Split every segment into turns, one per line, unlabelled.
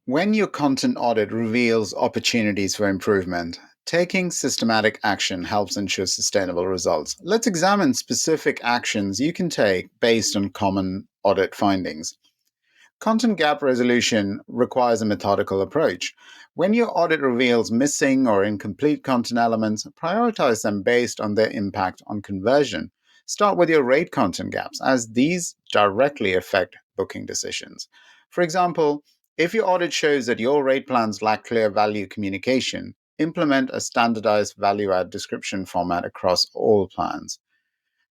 When your content audit reveals opportunities for improvement, taking systematic action helps ensure sustainable results. Let's examine specific actions you can take based on common audit findings. Content gap resolution requires a methodical approach. When your audit reveals missing or incomplete content elements, prioritize them based on their impact on conversion. Start with your rate content gaps, as these directly affect booking decisions. For example, if your audit shows that your rate plans lack clear value communication, implement a standardized value add description format across all plans.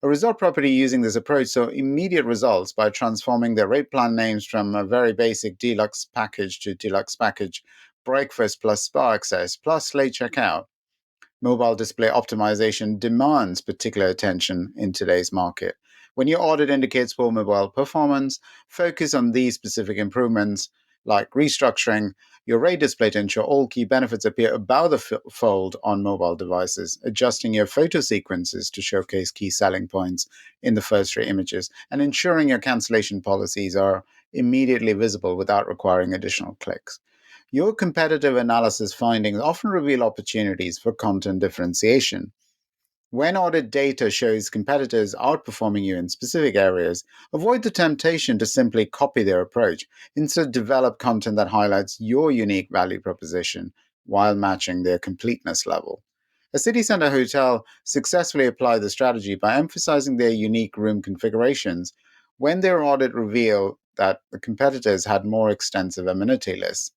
A resort property using this approach saw immediate results by transforming their rate plan names from a very basic deluxe package to deluxe package, breakfast plus spa access plus late checkout. Mobile display optimization demands particular attention in today's market. When your audit indicates poor mobile performance, focus on these specific improvements like restructuring your rate display to ensure all key benefits appear above the fold on mobile devices, adjusting your photo sequences to showcase key selling points in the first three images, and ensuring your cancellation policies are immediately visible without requiring additional clicks. Your competitive analysis findings often reveal opportunities for content differentiation. When audit data shows competitors outperforming you in specific areas, avoid the temptation to simply copy their approach. Instead, develop content that highlights your unique value proposition while matching their completeness level. A city center hotel successfully applied the strategy by emphasizing their unique room configurations when their audit revealed that the competitors had more extensive amenity lists.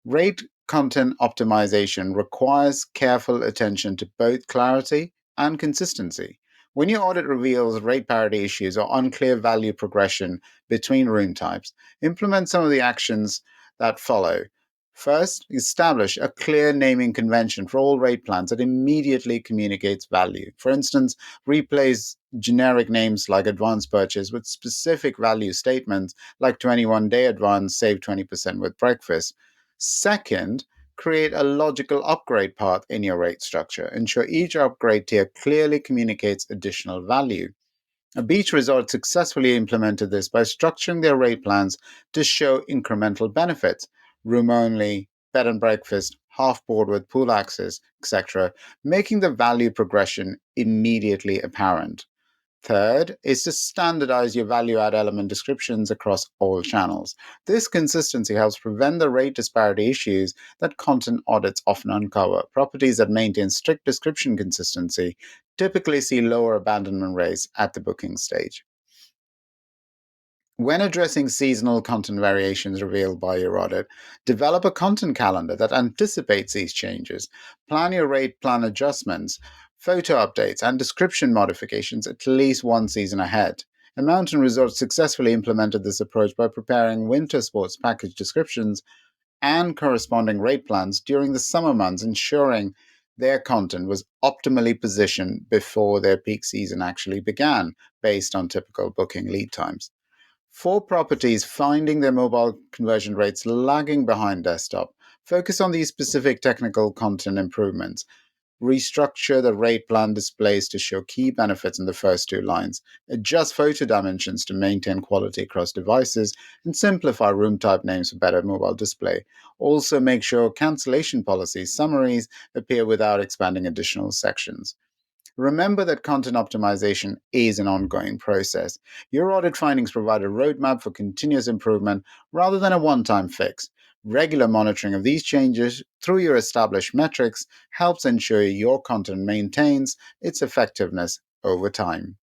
Rate content optimization requires careful attention to both clarity and consistency. When your audit reveals rate parity issues or unclear value progression between room types, implement some of the actions that follow. First, establish a clear naming convention for all rate plans that immediately communicates value. For instance, replace generic names like advance purchase with specific value statements like 21-day advance, save 20% with breakfast. Second, create a logical upgrade path in your rate structure. Ensure each upgrade tier clearly communicates additional value. A beach resort successfully implemented this by structuring their rate plans to show incremental benefits: room only, bed and breakfast, half board with pool access, etc., making the value progression immediately apparent. Third is to standardize your value add element descriptions across all channels. This consistency helps prevent the rate disparity issues that content audits often uncover. Properties that maintain strict description consistency typically see lower abandonment rates at the booking stage. When addressing seasonal content variations revealed by your audit, develop a content calendar that anticipates these changes. Plan your rate plan adjustments, photo updates, and description modifications at least one season ahead. A mountain resort successfully implemented this approach by preparing winter sports package descriptions and corresponding rate plans during the summer months, ensuring their content was optimally positioned before their peak season actually began, based on typical booking lead times. For properties finding their mobile conversion rates lagging behind desktop, focus on these specific technical content improvements. Restructure the rate plan displays to show key benefits in the first two lines. Adjust photo dimensions to maintain quality across devices, and simplify room type names for better mobile display. Also, make sure cancellation policy summaries appear without expanding additional sections. Remember that content optimization is an ongoing process. Your audit findings provide a roadmap for continuous improvement rather than a one time fix. Regular monitoring of these changes through your established metrics helps ensure your content maintains its effectiveness over time.